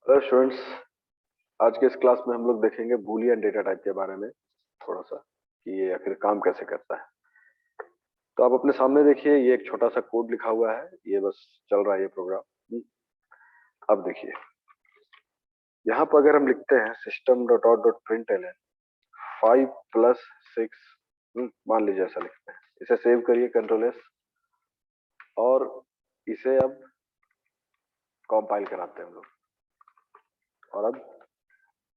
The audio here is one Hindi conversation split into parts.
Hello students. आज के इस क्लास में हम लोग देखेंगे बूलियन डेटा टाइप के बारे में थोड़ा सा कि ये आखिर काम कैसे करता है। तो आप अपने सामने देखिए, ये एक छोटा सा कोड लिखा हुआ है, ये बस चल रहा है ये प्रोग्राम। अब देखिए, यहाँ पर अगर हम लिखते हैं system dot out dot print L 5+6, मान लीजिए ऐसा लिखते हैं, इसे सेव करिए कंट्रोल S और इसे अब कंपाइल कराते हैं हम लोग और अब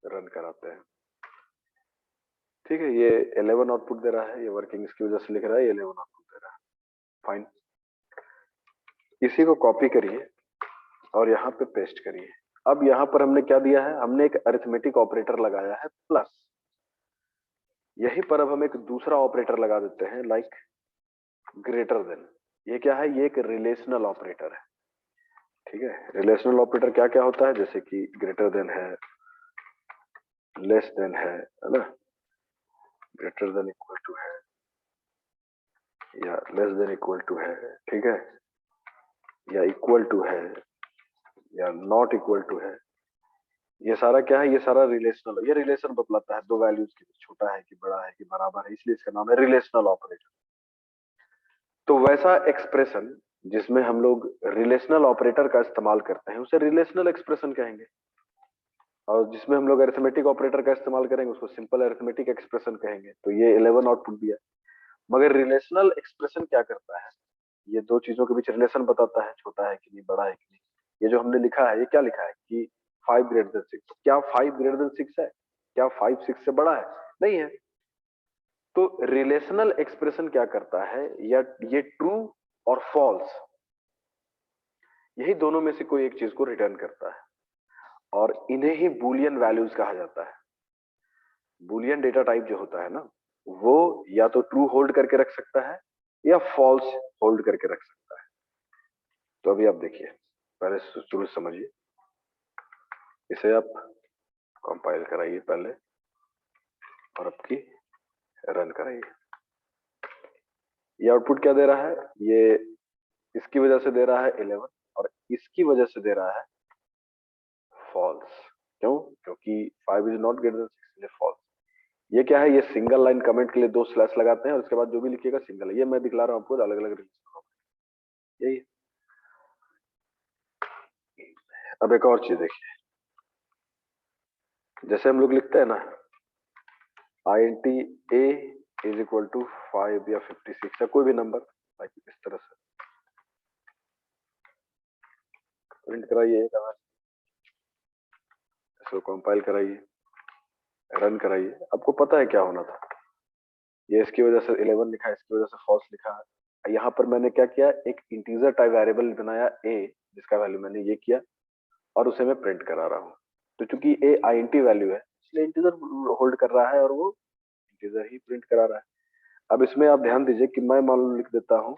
रन कराते हैं। ठीक है, ये 11 आउटपुट दे रहा है, ये वर्किंग इसकी वजह से लिख रहा है, ये 11 आउटपुट दे रहा है। फाइन, इसी को कॉपी करिए और यहाँ पे पेस्ट करिए। अब यहाँ पर हमने क्या दिया है, हमने एक अरिथमेटिक ऑपरेटर लगाया है प्लस। यहीं पर अब हम एक दूसरा ऑपरेटर लगा देते हैं लाइक ग्रेटर देन। ये क्या है, ये एक रिलेशनल ऑपरेटर है। ठीक है, रिलेशनल ऑपरेटर क्या क्या होता है, जैसे कि ग्रेटर देन है, लेस देन है ना, ग्रेटर देन इक्वल टू है या लेस देन इक्वल टू है। ठीक है, या इक्वल टू है या नॉट इक्वल टू है। ये सारा क्या है, ये सारा रिलेशनल, ये रिलेशन बतलाता है दो वैल्यूज के बीच, छोटा है कि बड़ा है कि बराबर है, इसलिए इसका नाम है रिलेशनल ऑपरेटर। तो वैसा एक्सप्रेशन जिसमें हम लोग रिलेशनल ऑपरेटर का इस्तेमाल करते हैं उसे रिलेशनल एक्सप्रेशन कहेंगे, और जिसमें हम लोग अरिथमेटिक ऑपरेटर का इस्तेमाल करेंगे उसको सिंपल अरिथमेटिक एक्सप्रेशन कहेंगे। तो ये 11 आउटपुट दिया। मगर रिलेशनल एक्सप्रेशन क्या करता है, ये दो चीजों के बीच रिलेशन बताता है, छोटा है कि नहीं, बड़ा है कि नहीं। ये जो हमने लिखा है, ये क्या लिखा है कि 5 ग्रेटर देन 6। क्या 5 ग्रेटर देन 6 है? क्या 5 6 से बड़ा है? नहीं है। तो रिलेशनल एक्सप्रेशन क्या करता है, या ये ट्रू और फॉल्स, यही दोनों में से कोई एक चीज को रिटर्न करता है, और इन्हें ही बूलियन वैल्यूज कहा जाता है। बूलियन डेटा टाइप जो होता है ना, वो या तो ट्रू होल्ड करके रख सकता है या फॉल्स होल्ड करके रख सकता है। तो अभी आप देखिए, पहले शुरू से समझिए। इसे आप कंपाइल कराइए पहले और आपकी रन कराइए। ये आउटपुट क्या दे रहा है, ये इसकी वजह से दे रहा है 11 और इसकी वजह से दे रहा है फॉल्स। क्यों? क्योंकि 5 इज नॉट ग्रेटर देन 6, इसलिए फॉल्स। ये क्या है, ये सिंगल लाइन कमेंट के लिए दो स्लैश लगाते हैं और उसके बाद जो भी लिखिएगा सिंगल है। ये मैं दिखला रहा हूँ आपको अलग अलग रिलेशन, यही है। अब एक और चीज देखिए, जैसे हम लोग लिखते हैं ना INT A is equal to 5 या 56 या कोई भी नंबर, लाइक इस तरह से प्रिंट कराइए, इसको कंपाइल कराइए, रन कराइए। आपको पता है क्या होना था, ये इसकी वजह से 11 लिखा है, इसकी वजह से फॉल्स लिखा है। यहाँ पर मैंने क्या किया, एक इंटीजर टाइप वेरिएबल बनाया a, जिसका वैल्यू मैंने ये किया और उसे मैं प्रिंट करा रहा हूँ। तो चूंकि a INT वैल्यू है, इसलिए इंटीजर होल्ड कर रहा है और वो इंटीजर ही प्रिंट करा रहा है। अब इसमें आप ध्यान दीजिए कि मैं मान लो लिख देता हूँ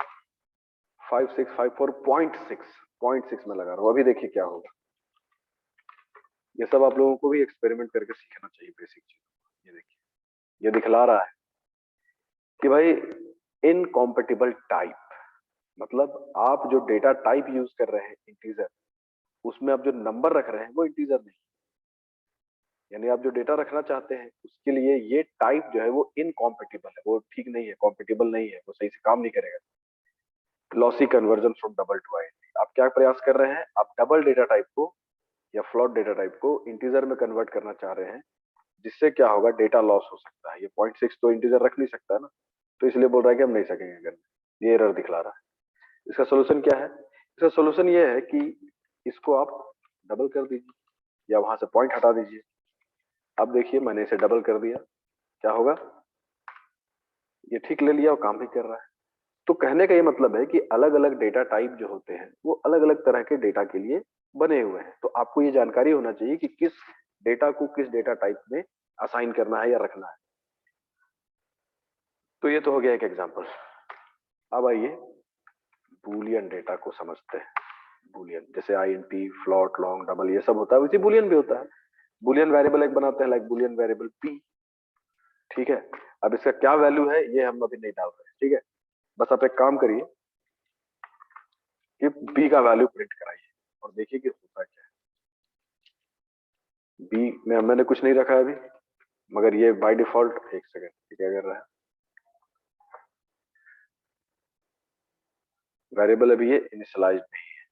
5654.6 में लगा रहा हूँ। अभी देखिए क्या होगा। ये सब आप लोगों को भी एक्सपेरिमेंट करके सीखना चाहिए, बेसिक चीज। ये देखिए, ये दिखला रहा है कि भाई इनकॉम्पेटिबल टाइप, मतलब आप जो डेटा टाइप यूज कर रहे हैं इंटीजर, उसमें आप जो नंबर रख रहे हैं वो इंटीजर नहीं। यानी आप जो डेटा रखना चाहते हैं उसके लिए ये टाइप जो है वो इनकॉम्पेटिबल है, वो ठीक नहीं है, कॉम्पेटिबल नहीं है, वो सही से काम नहीं करेगा। Lossy conversion from double two INT, आप क्या प्रयास कर रहे हैं, आप डबल डेटा टाइप को या फ्लोट डेटा टाइप को इंटीजर में कन्वर्ट करना चाह रहे हैं, जिससे क्या होगा, डेटा लॉस हो सकता है। ये 0.6 तो इंटीजर रख नहीं सकता है ना, तो इसलिए बोल रहा है कि हम नहीं सकेंगे करने, ये एरर दिखला रहा है। इसका सोल्यूशन क्या है, इसका सोल्यूशन ये है कि इसको आप डबल कर दीजिए या वहां से पॉइंट हटा दीजिए। अब देखिए, मैंने इसे डबल कर दिया, क्या होगा, ये ठीक ले लिया और काम भी कर रहा है। तो कहने का ये मतलब है कि अलग अलग डेटा टाइप जो होते हैं वो अलग अलग तरह के डेटा के लिए बने हुए हैं। तो आपको ये जानकारी होना चाहिए कि किस डेटा को किस डेटा टाइप में असाइन करना है या रखना है। तो ये तो हो गया एक एग्जांपल। अब आइए बूलियन डेटा को समझते हैं। बूलियन जैसे INT, फ्लॉट, लॉन्ग, डबल, ये सब होता है, वैसे बूलियन भी होता है। बूलियन वेरिएबल एक बनाते हैं लाइक बूलियन वेरिएबल p। ठीक है, अब इसका क्या वैल्यू है ये हम अभी नहीं डाल रहे हैं। ठीक है, बस आप एक काम करिए कि b का वैल्यू प्रिंट कराइए और देखिए कि होता क्या है। बी में मैंने कुछ नहीं रखा है अभी, मगर ये बाय डिफॉल्ट, एक सेकेंड, क्या कर रहा है, वेरिएबल अभी ये इनिशियलाइज नहीं है,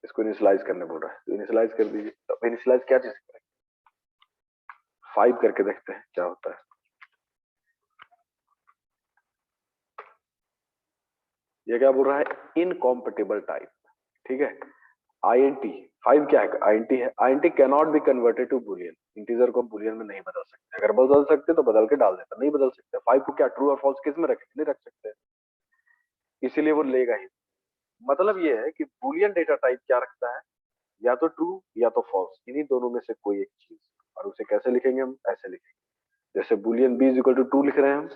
इसको इनिशियलाइज करने बोल रहा है, तो इनिशियलाइज कर दीजिए। तो इनिशियलाइज क्या चीज करेंगे, 5 करके देखते हैं क्या होता है। ये क्या बोल रहा है, इनकॉम्पेटिबल टाइप, ठीक है। आईएनटी 5 क्या है, आईएनटी है, INT can not be converted to boolean, integer को बुलियन में नहीं बदल सकते, अगर बदल सकते तो बदल के डाल देता, नहीं बदल सकते। 5 को क्या ट्रू और फॉल्स किस में रखें, नहीं रख सकते, इसीलिए वो लेगा ही। मतलब ये है कि बुलियन डेटा टाइप क्या रखता है, या तो ट्रू या तो फॉल्स, इन्हीं दोनों में से कोई एक चीज। और उसे कैसे लिखेंगे, हम ऐसे लिखेंगे, जैसे boolean b is equal to 2 लिख रहे हैं हम,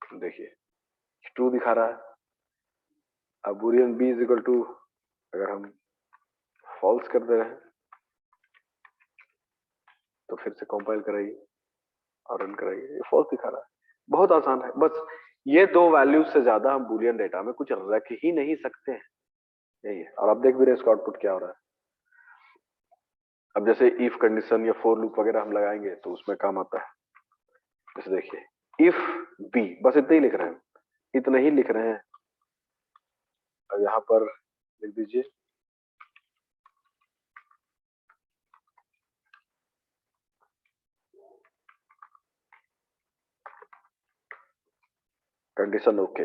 देखिए ट्रू दिखा रहा है। अब boolean b is equal to अगर हम फॉल्स कर दे रहे हैं तो फिर से कंपाइल कराइए और रन कराइए, ये फॉल्स दिखा रहा है। बहुत आसान है, बस ये दो वैल्यूज से ज्यादा हम बुलियन डेटा में कुछ रख ही नहीं सकते हैं, यही है। और आप देख भी रहे हैं इसका आउटपुट क्या हो रहा है। अब जैसे इफ कंडीशन या फोर लूप वगैरह हम लगाएंगे तो उसमें काम आता है। जैसे देखिए इफ बी, बस इतना ही लिख रहे हैं, इतना ही लिख रहे हैं। अब यहाँ पर लिख दीजिए कंडीशन ओके।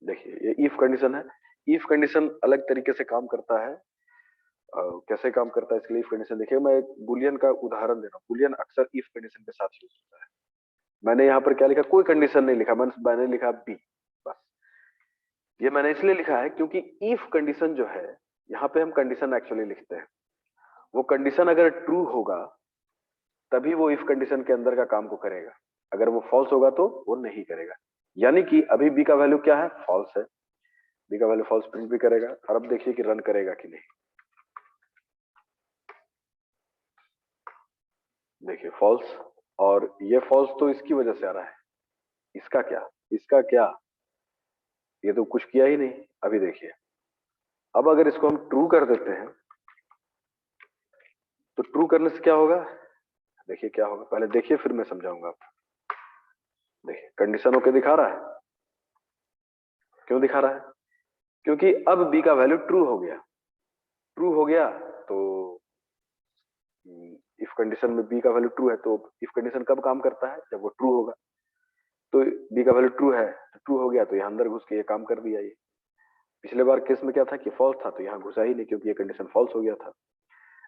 देखिए ये इफ कंडीशन है, इफ कंडीशन अलग तरीके से काम करता है। कैसे काम करता है इसके लिए इफ कंडीशन देखिए, मैं एक बुलियन का उदाहरण दे रहा हूँ। बुलियन अक्सर इफ कंडीशन के साथ यूज होता है। मैंने यहाँ पर क्या लिखा, कोई कंडीशन नहीं लिखा, मैंने लिखा बी, बस। ये मैंने इसलिए लिखा है क्योंकि इफ कंडीशन जो है, यहाँ पे हम कंडीशन एक्चुअली लिखते हैं, वो कंडीशन अगर ट्रू होगा तभी वो इफ कंडीशन के अंदर का काम को करेगा, अगर वो फॉल्स होगा तो वो नहीं करेगा। यानी कि अभी बी का वैल्यू क्या है, फॉल्स है, बी का वैल्यू फॉल्स प्रिंट भी करेगा। और अब देखिए कि रन करेगा कि नहीं। देखिए फॉल्स, और ये फॉल्स तो इसकी वजह से आ रहा है, इसका क्या, इसका क्या, ये तो कुछ किया ही नहीं। अभी देखिए, अब अगर इसको हम ट्रू कर देते हैं तो ट्रू करने से क्या होगा, देखिए क्या होगा, पहले देखिए फिर मैं समझाऊंगा आपको। देखिए कंडीशन ओके दिखा रहा है, क्यों दिखा रहा है, क्योंकि अब बी का वैल्यू ट्रू हो गया। ट्रू हो गया तो इफ कंडीशन में बी का वैल्यू ट्रू है, तो इफ कंडीशन कब काम करता है, जब वो ट्रू होगा। तो बी का वैल्यू ट्रू है, तो ट्रू हो गया तो यहाँ अंदर घुस के ये काम कर दिया। ये पिछले बार केस में क्या था कि फॉल्स था, तो यहाँ घुसा ही नहीं क्योंकि ये कंडीशन फॉल्स हो गया था।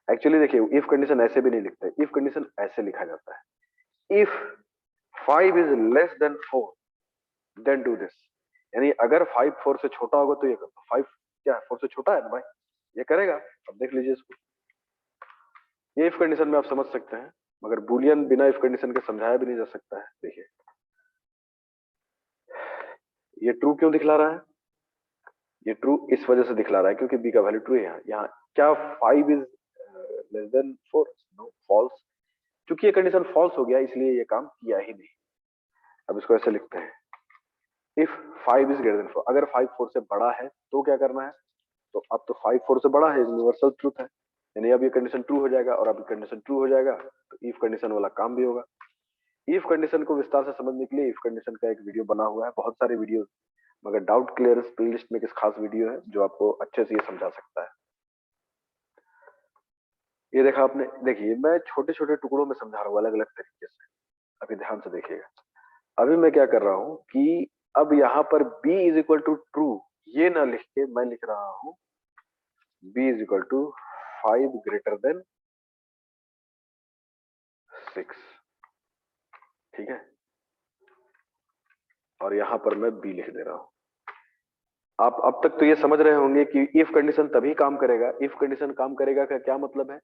एक्चुअली देखिए इफ कंडीशन ऐसे भी नहीं लिखते, इफ कंडीशन ऐसे लिखा जाता है, if 5 is less than 4 then do this. यानी अगर 5 4 से छोटा होगा तो ये करो। 5 क्या 4 से छोटा है ना भाई, ये करेगा। अब देख लीजिए इसको, ये इफ कंडीशन में आप समझ सकते हैं, मगर बुलियन बिना इफ कंडीशन के समझाया भी नहीं जा सकता है। देखिए ये ट्रू क्यों दिखला रहा है, ये ट्रू इस वजह से दिखला रहा है क्योंकि बी का वैल्यू ट्रू है। यहाँ यहाँ क्या 5 is less than 4, no false. क्योंकि ये कंडीशन फॉल्स हो गया इसलिए ये काम किया ही नहीं। अब इसको ऐसे लिखते हैं, इफ 5 इज ग्रेटर देन 4, अगर 5 4 से बड़ा है तो क्या करना है, तो अब तो 5 4 से बड़ा है, यूनिवर्सल ट्रूथ है, यानी अब ये कंडीशन ट्रू हो जाएगा। और अब कंडीशन ट्रू हो जाएगा तो इफ कंडीशन वाला काम भी होगा। इफ कंडीशन को विस्तार से समझने के लिए इफ कंडीशन का एक वीडियो बना हुआ है, बहुत सारे वीडियो, मगर डाउट क्लियर प्लेलिस्ट में एक खास वीडियो है जो आपको अच्छे से ये समझा सकता है। ये देखा आपने, देखिए मैं छोटे छोटे टुकड़ों में समझा रहा हूँ अलग अलग तरीके से, अभी ध्यान से देखिएगा। अभी मैं क्या कर रहा हूँ कि अब यहाँ पर b is equal to true ये ना लिख के मैं लिख रहा हूँ b is equal to 5 greater than 6, ठीक है। और यहाँ पर मैं b लिख दे रहा हूँ। आप अब तक तो ये समझ रहे होंगे कि इफ कंडीशन तभी काम करेगा, इफ कंडीशन काम करेगा का क्या मतलब है,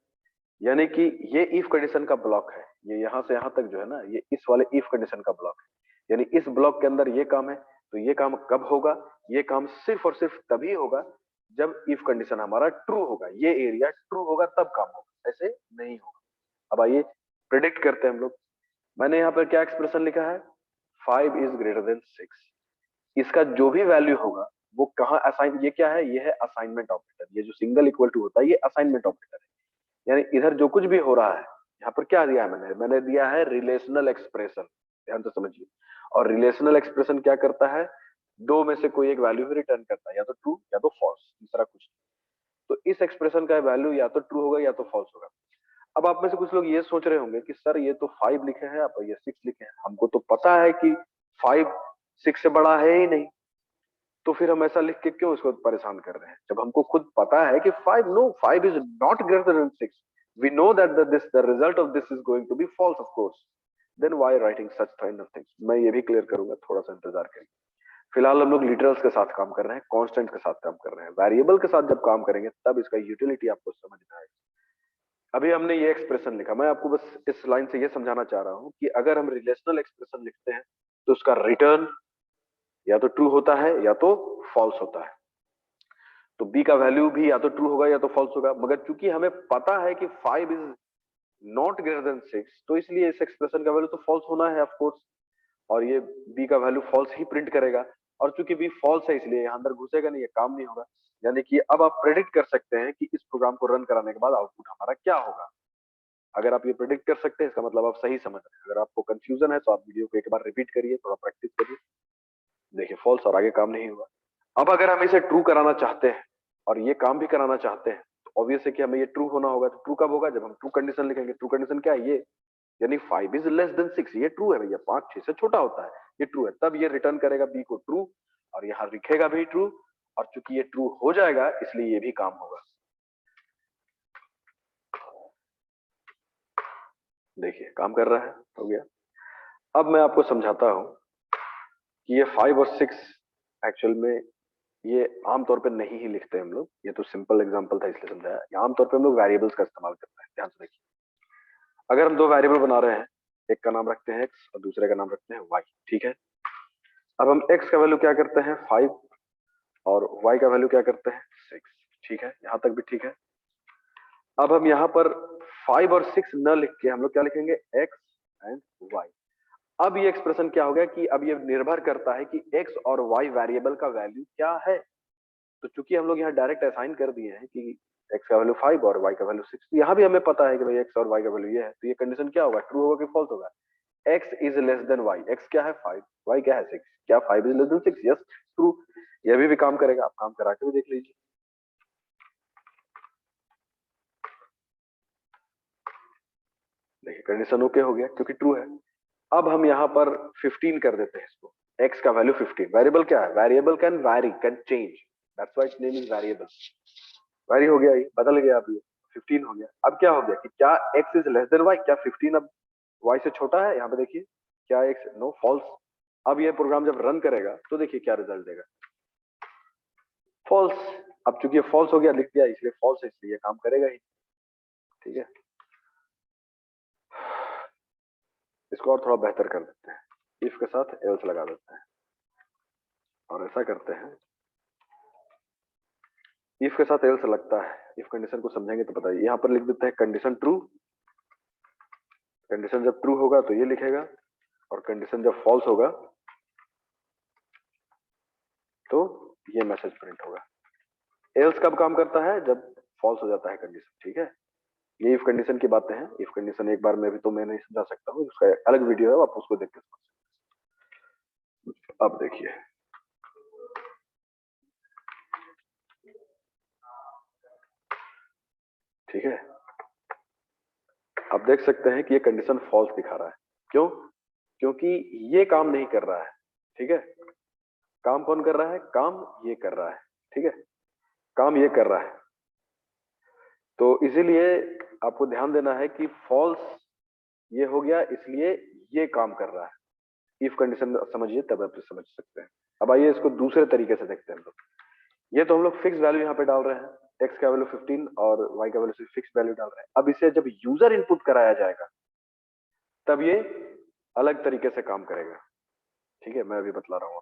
यानी कि ये इफ कंडीशन का ब्लॉक है, ये यहाँ से यहाँ तक जो है ना, ये इस वाले इफ कंडीशन का ब्लॉक है। यानी इस ब्लॉक के अंदर ये काम है, तो ये काम कब होगा, ये काम सिर्फ और सिर्फ तभी होगा जब इफ कंडीशन हमारा ट्रू होगा, ये एरिया ट्रू होगा तब काम होगा, ऐसे नहीं होगा। अब आइए प्रिडिक्ट करते हैं हम लोग। मैंने यहाँ पर क्या एक्सप्रेशन लिखा है, 5 इज ग्रेटर देन 6, इसका जो भी वैल्यू होगा वो कहाँ असाइन, ये क्या है, ये है असाइनमेंट ऑपरेटर। ये जो सिंगल इक्वल टू होता है ये असाइनमेंट ऑपरेटर है। यानी इधर जो कुछ भी हो रहा है, यहाँ पर क्या दिया है मैंने दिया है रिलेशनल एक्सप्रेशन, ध्यान से समझिए। और रिलेशनल एक्सप्रेशन क्या करता है, दो में से कोई एक वैल्यू ही रिटर्न करता है, या तो ट्रू या तो फॉल्स, दूसरा कुछ नहीं। तो इस एक्सप्रेशन का वैल्यू या तो ट्रू होगा या तो फॉल्स होगा। अब आप में से कुछ लोग ये सोच रहे होंगे कि सर ये तो 5 लिखे हैं आप, ये 6 लिखे हैं, हमको तो पता है कि 5 6 से बड़ा है ही नहीं, तो फिर हम ऐसा लिख के क्यों इसको परेशान कर रहे हैं, जब हमको खुद पता है कि 5 is not greater than 6, we know that the result of this is going to be false of course, then why writing such kind of things. मैं ये भी क्लियर करूंगा, थोड़ा सा इंतजार करिए। फिलहाल हम लोग लिटरल्स के साथ काम कर रहे हैं, कांस्टेंट के साथ काम कर रहे हैं। वेरिएबल के साथ जब काम करेंगे तब इसका यूटिलिटी आपको समझ में आएगा। अभी हमने ये एक्सप्रेशन लिखा, मैं आपको बस इस लाइन से ये समझाना चाह रहा हूं कि अगर हम रिलेशनल एक्सप्रेशन लिखते हैं तो उसका रिटर्न या तो ट्रू होता है या तो फॉल्स होता है। तो बी का वैल्यू भी या तो ट्रू होगा या तो फॉल्स होगा, मगर चूंकि हमें पता है कि 5 इज नॉट ग्रेटर देन 6, तो इसलिए इस एक्सप्रेशन का वैल्यू तो फॉल्स होना है ऑफ कोर्स, और ये बी का वैल्यू फॉल्स ही प्रिंट करेगा। और चूंकि बी फॉल्स है इसलिए यहाँ अंदर घुसेगा नहीं, ये काम नहीं होगा। यानी कि अब आप प्रेडिक्ट कर सकते हैं कि इस प्रोग्राम को रन कराने के बाद आउटपुट हमारा क्या होगा। अगर आप ये प्रेडिक्ट कर सकते हैं इसका मतलब आप सही समझ रहे हैं। अगर आपको कंफ्यूजन है तो आप वीडियो को एक बार रिपीट करिए, थोड़ा प्रैक्टिस करिए, देखिए फॉल्स और आगे काम नहीं होगा। अब अगर हम इसे ट्रू कराना चाहते हैं और ये काम भी कराना चाहते हैं तो ऑब्वियस है कि हमें ये ट्रू होना होगा। तो ट्रू कब होगा, जब हम ट्रू कंडीशन लिखेंगे। ट्रू कंडीशन क्या है, ये यानी 5 इज लेस देन 6, ये ट्रू है भैया, 5 6 से छोटा होता है, ये ट्रू है, तब ये रिटर्न करेगा बी को ट्रू, और यहाँ लिखेगा भी ट्रू। और चूंकि ये ट्रू हो जाएगा इसलिए ये भी काम होगा। देखिए काम कर रहा है, हो गया। अब मैं आपको समझाता हूं कि ये 5 और 6 एक्चुअल में ये आमतौर पे नहीं ही लिखते हम लोग, ये तो सिंपल एग्जांपल था इसलिए समझाया। ये आमतौर पे हम लोग वेरिएबल्स का इस्तेमाल करते हैं, ध्यान से देखिए। अगर हम दो वेरिएबल बना रहे हैं, एक का नाम रखते हैं एक्स और दूसरे का नाम रखते हैं वाई, ठीक है। अब हम एक्स का वैल्यू क्या करते हैं 5, और वाई का वैल्यू क्या करते हैं 6, ठीक है, यहां तक भी ठीक है। अब हम यहाँ पर 5 और 6 न लिख के हम लोग क्या लिखेंगे, एक्स एंड वाई। अब ये एक्सप्रेशन क्या हो गया कि अब ये निर्भर करता है कि एक्स और वाई वेरिएबल का वैल्यू क्या है। तो चूंकि हम लोग यहाँ डायरेक्ट असाइन कर दिए हैं कि एक्स का वैल्यू 5 और वाई का वैल्यू 6, यहाँ भी हमें पता है कि भाई एक्स और वाई का वैल्यू ये है, तो ये कंडीशन क्या होगा, ट्रू होगा कि फॉल्स होगा। X is less than y, x क्या है 5, वाई क्या है 6, क्या 5 is less than 6, yes true. ये भी काम करेगा, आप काम करा के भी देख लीजिए। देखिए कंडीशन ओके हो गया क्योंकि ट्रू है। अब हम यहाँ पर 15 कर देते हैं इसको, एक्स का वैल्यू 15। वेरिएबल क्या है, variable can vary, can change, that's why its name is variable. Vary हो गया, ये बदल गया, अब ये 15 हो गया। अब क्या हो गया कि क्या x is less than y, क्या 15 अब वाई से छोटा है, यहाँ पे देखिए क्या एक्स, नो फॉल्स। अब ये प्रोग्राम जब रन करेगा तो देखिए क्या रिजल्ट देगा, फॉल्स। अब चूंकि ये फॉल्स हो गया, लिख दिया इसलिए फॉल्स है, इसलिए काम करेगा ही, ठीक है। इसको और थोड़ा बेहतर कर देते हैं, इफ के साथ एल्स लगा देते हैं, और ऐसा करते हैं, इफ के साथ एल्स लगता है। इफ कंडीशन को समझेंगे तो बताइए, यहाँ पर लिख देते हैं कंडीशन ट्रू। कंडीशन जब ट्रू होगा तो ये लिखेगा, और कंडीशन जब फॉल्स होगा तो ये मैसेज प्रिंट होगा। एल्स कब काम करता है, जब फॉल्स हो जाता है कंडीशन, ठीक है। ये इफ कंडीशन की बातें हैं। इफ कंडीशन एक बार में भी तो मैं नहीं समझा सकता हूँ, उसका अलग वीडियो है, आप उसको देख के समझ सकते हैं। अब देखिए, ठीक है, आप देख सकते हैं कि ये कंडीशन फॉल्स दिखा रहा है। क्यों, क्योंकि ये काम नहीं कर रहा है, ठीक है। काम कौन कर रहा है, काम ये कर रहा है, ठीक है, काम ये कर रहा है। तो इसीलिए आपको ध्यान देना है कि फॉल्स ये हो गया, इसलिए ये काम कर रहा है। इफ कंडीशन समझिए तब आप समझ सकते हैं। अब आइए इसको दूसरे तरीके से देखते हैं हम लोग। ये तो हम लोग फिक्स वैल्यू यहाँ पे डाल रहे हैं, एक्स का वैल्यू 15 और वाई का वैल्यू फिक्स वैल्यू डाल रहे हैं। अब इसे जब यूजर इनपुट कराया जाएगा तब ये अलग तरीके से काम करेगा, ठीक है, मैं अभी बतला रहा हूँ।